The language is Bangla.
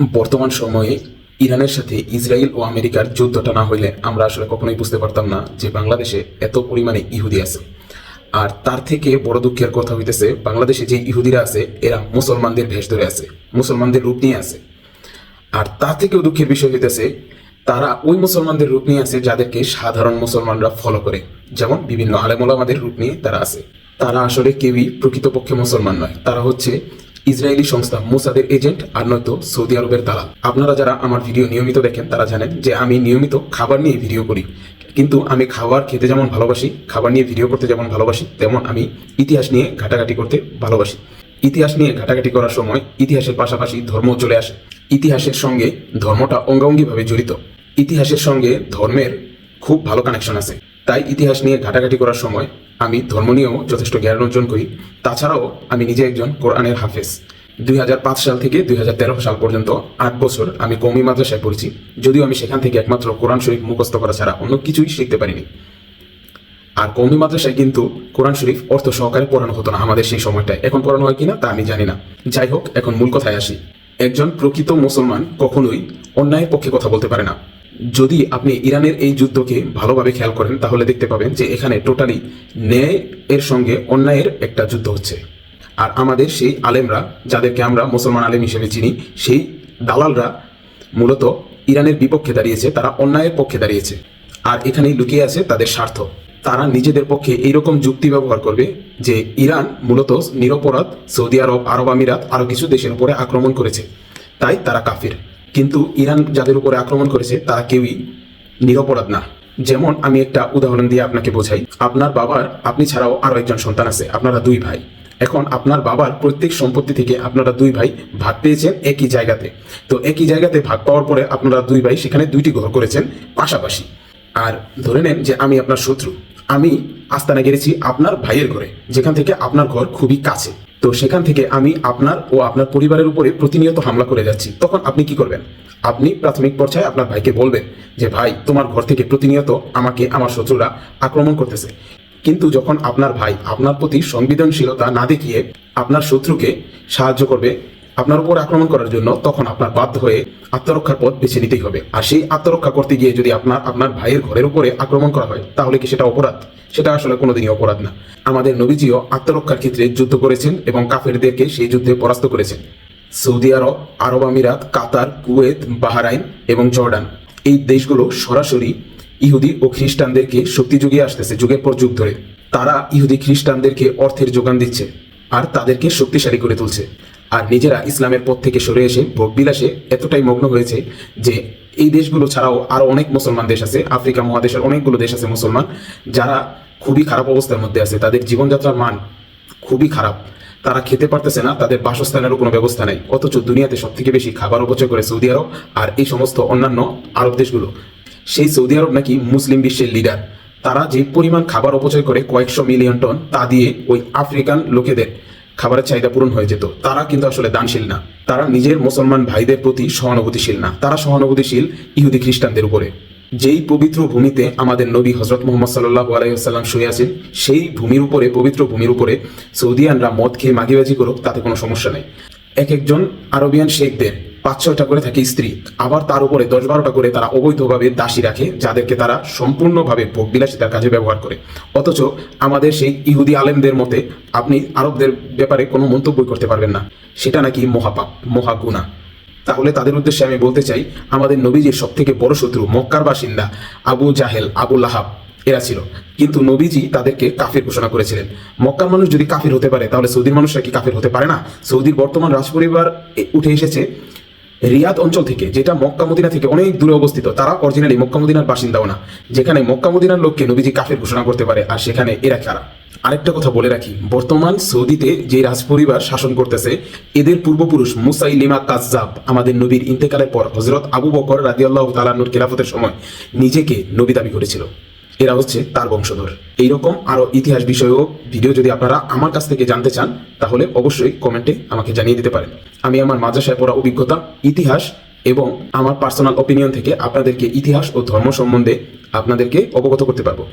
বর্তমান সময়ে ইরানের সাথে ইসরায়েল ও আমেরিকার যুদ্ধটা না হইলে আমরা আসলে কখনোই বুঝতে পারতাম না যে বাংলাদেশে এত পরিমাণে ইহুদি আছে। আর তার থেকে বড় দুঃখের কথা হইতেছে, বাংলাদেশে যে ইহুদিরা আছে এরা মুসলমানদের ভেষ ধরে আছে, মুসলমানদের রূপ নিয়ে আছে। আর তার থেকেও দুঃখের বিষয় হইতেছে, তারা ওই মুসলমানদের রূপ নিয়ে আছে যাদেরকে সাধারণ মুসলমানরা ফলো করে, যেমন বিভিন্ন আলেম ওলামাদের রূপ নিয়ে তারা আছে। তারা আসলে কেউই প্রকৃতপক্ষে মুসলমান নয়, তারা হচ্ছে ইসরায়েলি সংস্থা মোসাদের এজেন্ট, আর নয়তো সৌদি আরবের দালাল। আপনারা যারা আমার ভিডিও নিয়মিত দেখেন তারা জানেন যে আমি নিয়মিত খাবার নিয়ে ভিডিও করি, কিন্তু আমি খাবার খেতে যেমন ভালোবাসি, খাবার নিয়ে ভিডিও করতে যেমন ভালোবাসি, তেমন আমি ইতিহাস নিয়ে ঘাটাঘাটি করতে ভালোবাসি। ইতিহাস নিয়ে ঘাটাঘাটি করার সময় ইতিহাসের পাশাপাশি ধর্ম চলে আসে। ইতিহাসের সঙ্গে ধর্মটা অঙ্গাঙ্গিভাবে জড়িত, ইতিহাসের সঙ্গে ধর্মের খুব ভালো কানেকশন আছে। তাই ইতিহাস নিয়ে ঘাটাঘাটি করার সময় আমি ধর্ম নিয়েও যথেষ্ট জ্ঞান অর্জন করি। তাছাড়াও আমি নিজে একজন কোরআনের হাফেজ। 2005 সাল থেকে 2013 সাল পর্যন্ত 8 বছর আমি কওমি মাদ্রাসায় পড়েছি, যদিও আমি সেখান থেকে একমাত্র কোরআন শরীফ মুখস্থ করা ছাড়া অন্য কিছুই শিখতে পারিনি। আর কওমি মাদ্রাসায় কিন্তু কোরআন শরীফ অর্থ সহকারে পড়ানো হতো না আমাদের সেই সময়টায়। এখন পড়ানো হয় কিনা তা আমি জানি না। যাই হোক, এখন মূল কথায় আসি। একজন প্রকৃত মুসলমান কখনোই অন্যায়ের পক্ষে কথা বলতে পারে না। যদি আপনি ইরানের এই যুদ্ধকে ভালোভাবে খেয়াল করেন তাহলে দেখতে পাবেন যে এখানে টোটালি ন্যায় এর সঙ্গে অন্যায়ের একটা যুদ্ধ হচ্ছে। আর আমাদের সেই আলেমরা, যাদেরকে আমরা মুসলমান আলেম হিসেবে চিনি, সেই দালালরা মূলত ইরানের বিপক্ষে দাঁড়িয়েছে, তারা অন্যায়ের পক্ষে দাঁড়িয়েছে। আর এখানেই লুকিয়ে আছে তাদের স্বার্থ। তারা নিজেদের পক্ষে এইরকম যুক্তি ব্যবহার করবে যে ইরান মূলত নিরপরাধ, সৌদি আরব, আরব আমিরাত আরো কিছু দেশের উপরে আক্রমণ করেছে, তাই তারা কাফির। কিন্তু ইরান যাদের উপরে আক্রমণ করেছে তারা কেউই নিরপরাধ না। যেমন আমি একটা উদাহরণ দিয়ে আপনাকে বোঝাই। আপনার বাবার আপনি ছাড়াও আরো একজন সন্তান আছে, আপনারা 2 ভাই। এখন আপনার বাবার প্রত্যেক সম্পত্তি থেকে আপনারা 2 ভাই ভাগ পেয়েছেন একই জায়গাতে। তো একই জায়গাতে ভাগ পাওয়ার পরে আপনারা 2 ভাই সেখানে 2টি ঘর করেছেন পাশাপাশি। আর ধরে নেন যে আমি আপনার শত্রু, আমি আস্তানা গেড়েছি আপনার ভাইয়ের ঘরে, যেখান থেকে আপনার ঘর খুবই কাছে। তো সেখান থেকে আমি আপনার ও আপনার পরিবারের উপরে প্রতিনিয়ত হামলা করে যাচ্ছি। তখন আপনি কি করবেন? আপনি প্রাথমিক পর্যায়ে আপনার ভাইকে বলবেন যে ভাই, তোমার ঘর থেকে প্রতিনিয়ত আমাকে আমার শত্রুরা আক্রমণ করতেছে। কিন্তু যখন আপনার ভাই আপনার প্রতি সংবেদনশীলতা না দেখিয়ে আপনার শত্রুকে সাহায্য করবে আপনার উপর আক্রমণ করার জন্য, তখন আপনার বাধ্য হয়ে আত্মরক্ষার পথ বেছে নিতেই হবে। আর সেই আত্মরক্ষা করতে গিয়ে যদি আপনার ভাইয়ের ঘরের উপরে আক্রমণ করা হয় তাহলে কি সেটা অপরাধ? সেটা আসলে কোনোদিনই অপরাধ না। আমাদের নবীজিও আত্মরক্ষার ক্ষেত্রে যুদ্ধ করেছেন এবং কাফেরদেরকে সেই যুদ্ধে পরাস্ত করেছেন। সৌদি আরব, আরব আমিরাত, কাতার, কুয়েত, বাহরাইন এবং জর্ডান, এই দেশগুলো সরাসরি ইহুদি ও খ্রিস্টানদেরকে শক্তি জুগিয়ে আসতেছে যুগের পর যুগ ধরে। তারা ইহুদি খ্রিস্টানদেরকে অর্থের যোগান দিচ্ছে আর তাদেরকে শক্তিশালী করে তুলছে। আর নিজেরা ইসলামের পথ থেকে সরে এসে ভোগবিলাসে এতটাই মগ্ন হয়েছে যে এই দেশগুলো ছাড়াও আরো অনেক মুসলমান দেশ আছে, আফ্রিকা মহাদেশের অনেকগুলো দেশ আছে মুসলমান, যারা খুবই খারাপ অবস্থার মধ্যে আছে। তাদের জীবনযাত্রার মান খুবই খারাপ, তারা খেতে পারতেছে না, তাদের বাসস্থানেরও কোনো ব্যবস্থা নেই। অথচ দুনিয়াতে সব থেকে বেশি খাবার অপচয় করে সৌদি আরব আর এই সমস্ত অন্যান্য আরব দেশগুলো। সেই সৌদি আরব নাকি মুসলিম বিশ্বের লিডার। তারা যে পরিমাণ খাবার অপচয় করে কয়েকশো মিলিয়ন টন, তা দিয়ে ওই আফ্রিকান লোকেদের খাবারের চাহিদা পূরণ হয়ে যেত। তারা কিন্তু আসলে দানশীল না, তারা নিজের মুসলমান ভাইদের প্রতি সহানুভূতিশীল না, তারা সহানুভূতিশীল ইহুদি খ্রিস্টানদের উপরে। যেই পবিত্র ভূমিতে আমাদের নবী হযরত মুহাম্মদ সাল্লাল্লাহু আলাইহি ওয়াসাল্লাম শুয়ে আছেন, সেই ভূমির উপরে, পবিত্র ভূমির উপরে সৌদিয়ানরা মদ খেয়ে মাগিবাজি করুক, তাতে কোনো সমস্যা নেই। এক একজন আরবিয়ান শেখদের 5-6টা করে থাকে স্ত্রী, আবার তার উপরে 10-12টা করে তারা অবৈধভাবে দাসী রাখে, যাদেরকে তারা সম্পূর্ণভাবে ভোগবিলাসিতার কাজে ব্যবহার করে। অথচ আমাদের সেই ইহুদি আলেমদের মতে আপনি আরবদের ব্যাপারে কোনো মন্তব্য করতে পারবেন না, সেটা নাকি মহাপাপ, মহাগুনাহ। তাহলে তাদের উদ্দেশ্যে আমি বলতে চাই, আমাদের নবীজির সব থেকে বড় শত্রু মক্কার বাসিন্দা আবু জাহেল, আবু লাহাব এরা ছিল, কিন্তু নবীজি তাদেরকে কাফির ঘোষণা করেছিলেন। মক্কার মানুষ যদি কাফির হতে পারে তাহলে সৌদির মানুষরা কি কাফির হতে পারে না? সৌদির বর্তমান রাজপরিবার উঠে এসেছে রিয়াদ অঞ্চল থেকে, যেটা মক্কা মদিনা থেকে অনেক দূরে অবস্থিত। তারা অরিজিনালি মক্কা মদিনার বাসিন্দাও না, যেখানে মক্কা মদিনার লোককে নবীজি কাফির ঘোষণা করতে পারে, আর সেখানে এরা কারা? আরেকটা কথা বলে রাখি, বর্তমান সৌদিতে যে রাজপরিবার শাসন করতেছে এদের পূর্বপুরুষ মুসাইলিমা কাজ্জাব আমাদের নবীর ইন্তেকালের পর হযরত আবু বকর রাদিয়াল্লাহু তাআলা আনহুর খেলাফতের সময় নিজেকে নবী দাবি করেছিল। এরা হচ্ছে তার বংশধর। এইরকম আরো ইতিহাস বিষয়ক ভিডিও যদি আপনারা আমার কাছ থেকে জানতে চান তাহলে অবশ্যই কমেন্টে আমাকে জানিয়ে দিতে পারেন। আমি আমার মাদ্রাসায় পড়া অভিজ্ঞতা, ইতিহাস এবং আমার পার্সোনাল অপিনিয়ন থেকে আপনাদেরকে ইতিহাস ও ধর্ম সম্বন্ধে আপনাদেরকে অবগত করতে পারবো।